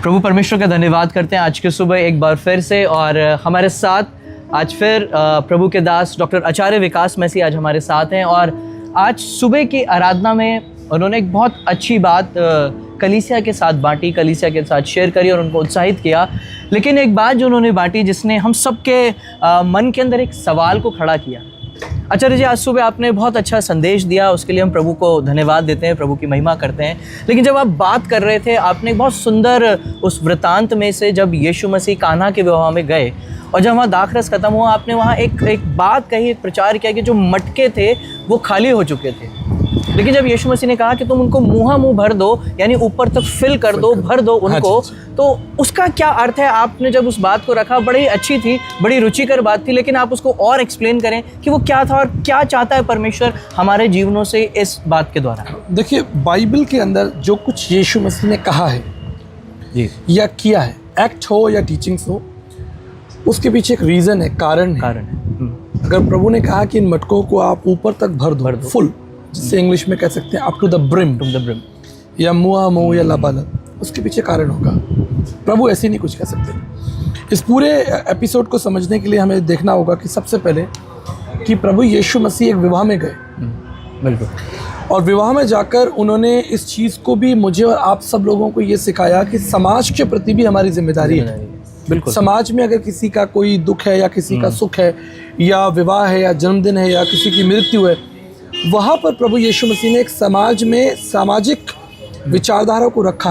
प्रभु परमेश्वर का धन्यवाद करते हैं आज की सुबह एक बार फिर से। और हमारे साथ आज फिर प्रभु के दास डॉक्टर आचार्य विकास मसीह आज हमारे साथ हैं। और आज सुबह की आराधना में उन्होंने एक बहुत अच्छी बात कलीसिया के साथ बांटी, कलीसिया के साथ शेयर करी और उनको उत्साहित किया। लेकिन एक बात जो उन्होंने बांटी जिसने हम सबके मन के अंदर एक सवाल को खड़ा किया। आचार्य जी, आज सुबह आपने बहुत अच्छा संदेश दिया, उसके लिए हम प्रभु को धन्यवाद देते हैं, प्रभु की महिमा करते हैं। लेकिन जब आप बात कर रहे थे, आपने बहुत सुंदर उस वृतांत में से जब यीशु मसीह कान्हा के विवाह में गए और जब वहाँ दाखरस खत्म हुआ, आपने वहाँ एक बात कही, एक प्रचार किया कि जो मटके थे वो खाली हो चुके थे। लेकिन जब यीशु मसीह ने कहा कि तुम उनको मुँह भर दो, यानी ऊपर तक फिल कर दो, भर दो उनको, तो उसका क्या अर्थ है? आपने जब उस बात को रखा, बड़ी अच्छी थी, बड़ी रुचिकर बात थी, लेकिन आप उसको और एक्सप्लेन करें कि वो क्या था और क्या चाहता है परमेश्वर हमारे जीवनों से इस बात के द्वारा। देखिए, बाइबल के अंदर जो कुछ यीशु मसीह ने कहा है जी या किया है, एक्ट हो या टीचिंग्स हो, उसके पीछे एक रीज़न है, कारण है। अगर प्रभु ने कहा कि इन मटकों को आप ऊपर तक भर दो, फुल, जिससे इंग्लिश में कह सकते हैं अप टू द ब्रिम, या मुँह या लबालब, उसके पीछे कारण होगा। प्रभु ऐसे नहीं कुछ कह सकते। इस पूरे एपिसोड को समझने के लिए हमें देखना होगा कि सबसे पहले कि प्रभु यीशु मसीह एक विवाह में गए, बिल्कुल, और विवाह में जाकर उन्होंने इस चीज़ को भी मुझे और आप सब लोगों को ये सिखाया कि समाज के प्रति भी हमारी जिम्मेदारी है। बिल्कुल, समाज में अगर किसी का कोई दुख है या किसी का सुख है या विवाह है या जन्मदिन है या किसी की मृत्यु है, वहाँ पर प्रभु यीशु मसीह ने एक समाज में सामाजिक विचारधारा को रखा।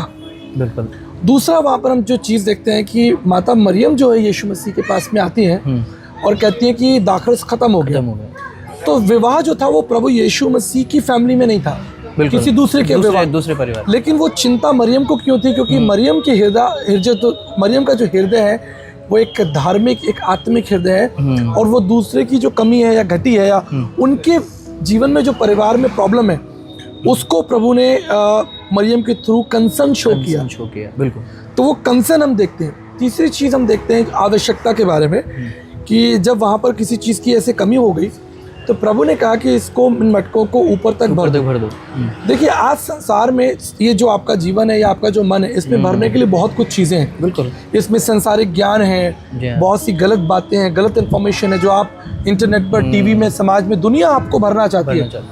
बिल्कुल। दूसरा, वहाँ पर हम जो चीज़ देखते हैं कि माता मरियम जो है यीशु मसीह के पास में आती हैं और कहती हैं कि दाखरस खत्म हो गया। तो विवाह जो था वो प्रभु यीशु मसीह की फैमिली में नहीं था, किसी दूसरे के विवाह, दूसरे परिवार। लेकिन वो चिंता मरियम को क्यों थी? क्योंकि मरियम के मरियम का जो हृदय है वो एक धार्मिक, एक आत्मिक हृदय है, और वो दूसरे की जो कमी है या घटी है या उनके जीवन में जो परिवार में प्रॉब्लम है, उसको प्रभु ने मरियम के थ्रू कंसर्न शो किया। बिल्कुल। तो वो कंसर्न हम देखते हैं। तीसरी चीज़ हम देखते हैं आवश्यकता के बारे में, कि जब वहाँ पर किसी चीज़ की ऐसे कमी हो गई तो प्रभु ने कहा कि इसको, इन मटकों को ऊपर तक भर दो। देखिए, आज संसार में ये जो आपका जीवन है या आपका जो मन है, इसमें भरने के लिए बहुत कुछ चीज़ें हैं। बिल्कुल। इसमें संसारिक ज्ञान है, बहुत सी गलत बातें हैं, गलत इन्फॉर्मेशन है जो आप इंटरनेट पर, टीवी में, समाज में, दुनिया आपको भरना चाहती है।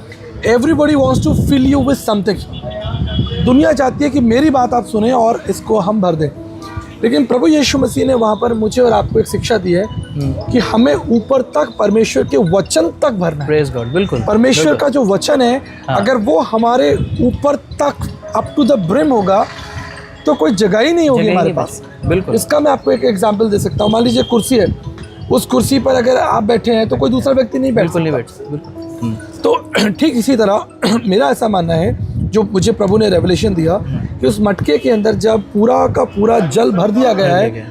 Everybody wants to fill you with something. दुनिया चाहती है कि मेरी बात आप सुने और इसको हम भर दें। लेकिन प्रभु यीशु मसीह ने वहाँ पर मुझे और आपको एक शिक्षा दी है कि हमें ऊपर तक परमेश्वर के वचन तक भरना है। Praise God. बिल्कुल। परमेश्वर का जो वचन है, अगर वो हमारे ऊपर तक अप टू द ब्रिम होगा तो कोई जगह ही नहीं होगी हमारे पास। बिल्कुल। इसका मैं आपको एक एग्जाम्पल दे सकता हूँ। मान लीजिए कुर्सी है, उस कुर्सी पर अगर आप बैठे हैं तो कोई दूसरा व्यक्ति नहीं बैठ सकता। तो ठीक इसी तरह मेरा ऐसा मानना है, जो मुझे प्रभु ने रेवलेशन दिया, कि उस मटके के अंदर जब पूरा का पूरा जल भर दिया गया है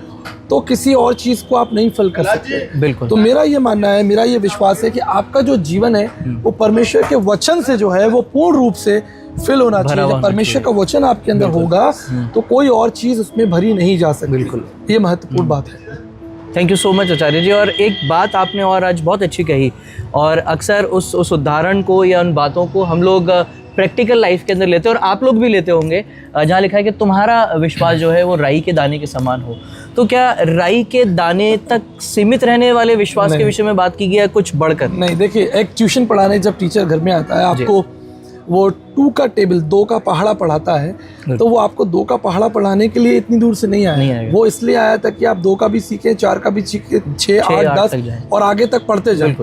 तो किसी और चीज़ को आप नहीं फिल कर सकते। बिल्कुल। तो मेरा ये मानना है, मेरा ये विश्वास है कि आपका जो जीवन है वो परमेश्वर के वचन से जो है वो पूर्ण रूप से फिल होना चाहिए। जब परमेश्वर का वचन आपके अंदर होगा तो कोई और चीज़ उसमें भरी नहीं जा सकती। बिल्कुल, ये महत्वपूर्ण बात है। थैंक यू सो मच आचार्य जी। और एक बात आपने और आज बहुत अच्छी कही, और अक्सर उस उदाहरण को या उन बातों को हम लोग प्रैक्टिकल लाइफ के अंदर लेते हैं, और आप लोग भी लेते होंगे, जहाँ लिखा है कि तुम्हारा विश्वास जो है वो राई के दाने के समान हो। तो क्या राई के दाने तक सीमित रहने वाले विश्वास के विषय में बात की गई है, कुछ बढ़कर? नहीं। देखिए, एक ट्यूशन पढ़ाने जब टीचर घर में आता है, आपको वो 2 का टेबल, 2 का पहाड़ा पढ़ाता है, तो वो आपको 2 का पहाड़ा पढ़ाने के लिए इतनी दूर से नहीं आया। वो इसलिए आया था कि आप 2 का भी सीखें, 4 का भी सीखें, 6, 8, 10 और आगे तक पढ़ते जाएं।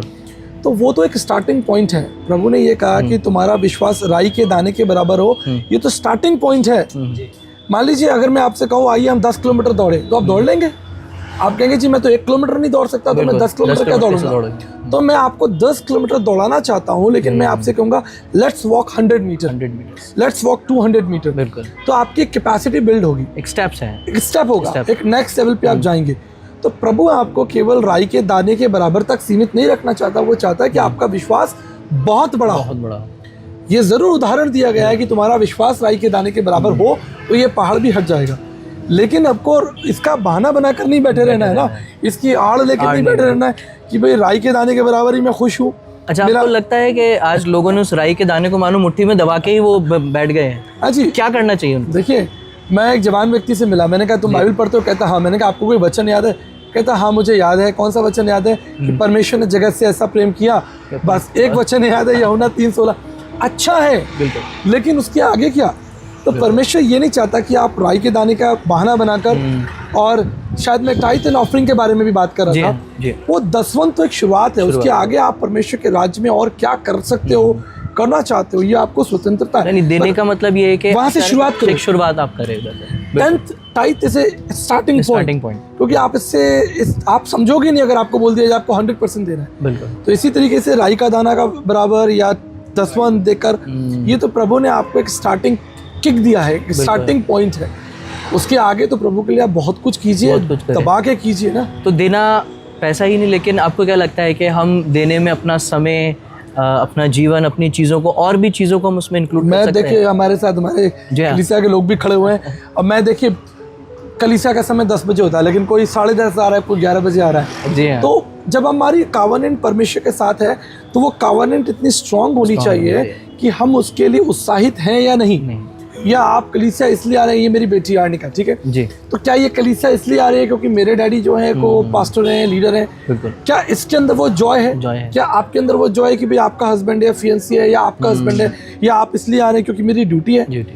तो वो तो एक स्टार्टिंग पॉइंट है। प्रभु ने ये कहा कि तुम्हारा विश्वास राई के दाने के बराबर हो, ये तो स्टार्टिंग पॉइंट है। मान लीजिए अगर मैं आपसे कहूँ आइए हम 10 किलोमीटर दौड़े, तो आप दौड़ लेंगे? आप कहेंगे जी मैं तो 1 किलोमीटर नहीं दौड़ सकता, तो मैं 10 किलोमीटर क्या दौड़ूंगा? तो मैं आपको 10 किलोमीटर दौड़ाना चाहता हूँ, लेकिन मैं आपसे कहूँगा let's walk 100 metre, let's walk 200 metre. बिल्कुल। तो आपकी कैपेसिटी बिल्ड होगी, एक स्टेप होगा, एक नेक्स्ट लेवल पे आप जाएंगे। तो प्रभु आपको केवल राई के दाने के बराबर तक सीमित नहीं रखना चाहता, वो चाहता है कि आपका विश्वास बहुत बड़ा हो। ये जरूर उदाहरण दिया गया है कि तुम्हारा विश्वास राई के दाने के बराबर हो तो ये पहाड़ भी हट जाएगा। लेकिन आपको इसका बहाना बनाकर नहीं बैठे रहना है ना, इसकी आड़ लेकर नहीं बैठे रहना है कि भाई राई के दाने के बराबर ही मैं खुश हूँ। अच्छा, आपको लगता है कि आज लोगों ने उस राई के दाने को मानो मुट्ठी में दबा के ही वो बैठ गए हैं? हाँ जी। क्या करना चाहिए उनको? देखिए, मैं एक जवान व्यक्ति से मिला, मैंने कहा तुम बाइबल पढ़ते हो? कहता हाँ। मैंने कहा आपको कोई वचन याद है? कहता हाँ मुझे याद है। कौन सा वचन याद है? कि परमेश्वर ने जगत से ऐसा प्रेम किया, बस एक वचन याद है, यूहन्ना 3:16। अच्छा है, बिल्कुल, लेकिन उसके आगे क्या? तो परमेश्वर ये नहीं चाहता कि आप राई के दाने का बहाना बनाकर, और शायद मैं टाइथ एंड ऑफरिंग के बारे में भी बात कर रहा था, वो 10वां तो एक शुरुआत है, उसके आगे आप परमेश्वर के राज्य में और क्या कर सकते हो, करना चाहते हो, ये आपको स्वतंत्रता है। देने का मतलब ये है कि वहां से शुरुआत आप करें। 10th tithe is starting point, क्योंकि आप आप समझोगे नहीं अगर आपको बोल दिया जाए आपको 100% देना है। बिल्कुल। तो इसी तरीके से राई का दाना का बराबर या 10वां देकर, ये तो प्रभु ने आपको एक स्टार्टिंग किक दिया है, स्टार्टिंग पॉइंट है। उसके आगे तो प्रभु के लिए आप बहुत कुछ कीजिए, दबा के कीजिए ना। तो देना पैसा ही नहीं, लेकिन आपको क्या लगता है कि हम देने में अपना समय, अपना जीवन, अपनी चीज़ों को, और भी चीज़ों को हम उसमें इंक्लूड कर सकते हैं? देखिए हमारे साथ हमारे कलीसिया के लोग भी खड़े हुए हैं। अब मैं देखिए कलीसिया का समय 10 बजे होता है, लेकिन कोई 10:30 आ रहा है, कोई 11 बजे आ रहा है। जी हाँ। तो जब हमारी कावनेंट परमेश्वर के साथ है तो वो कावनेंट इतनी स्ट्रांग होनी चाहिए कि हम उसके लिए उत्साहित हैं या नहीं। या आप कलीसिया इसलिए आ रहे हैं, ये मेरी बेटी आर्निका, ठीक है जी, तो क्या ये कलीसिया इसलिए आ रही है क्योंकि मेरे डैडी जो है को पास्टर हैं, लीडर हैं? क्या इसके अंदर वो जॉय है? क्या आपके अंदर वो जॉय है कि भाई आपका हस्बैंड है, फियंसी है, या आपका हस्बैंड है, या आप इसलिए आ रहे हैं क्योंकि मेरी ड्यूटी है?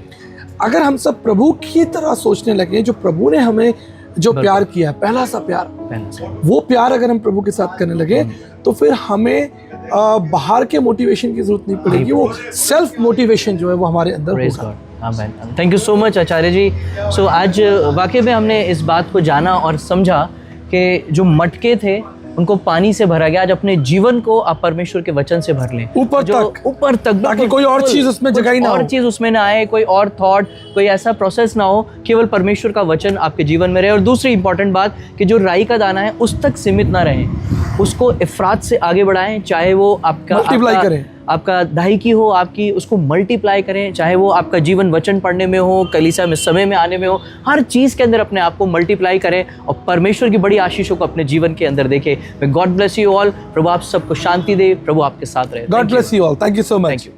अगर हम सब प्रभु की तरह सोचने लगे, जो प्रभु ने हमें जो प्यार किया है, पहला सा प्यार, वो प्यार अगर हम प्रभु के साथ करने लगे, तो फिर हमें बाहर के मोटिवेशन की जरूरत नहीं पड़ेगी। वो सेल्फ मोटिवेशन जो है वो हमारे अंदर होगा। थैंक यू सो मच आचार्य जी। सो आज वाकई में हमने इस बात को जाना और समझा कि जो मटके थे उनको पानी से भरा गया। आज अपने जीवन को आप परमेश्वर के वचन से भर लें, ऊपर तक, ताकि कोई और चीज उसमें जगह ही ना हो, और चीज उसमें ना आए, कोई और थॉट, कोई ऐसा प्रोसेस ना हो, केवल परमेश्वर का वचन आपके जीवन में रहे। और दूसरी इंपॉर्टेंट बात कि जो राई का दाना है उस तक सीमित ना रहें, उसको इफरात से आगे बढ़ाएं, चाहे वो आपका दाहिकी हो, आपकी उसको मल्टीप्लाई करें, चाहे वो आपका जीवन वचन पढ़ने में हो, कलीसिया में समय में आने में हो, हर चीज़ के अंदर अपने आप को मल्टीप्लाई करें और परमेश्वर की बड़ी आशीषों को अपने जीवन के अंदर देखें। God bless you all. प्रभु आप सबको शांति दे, प्रभु आपके साथ रहे। God bless you all. Thank you so much.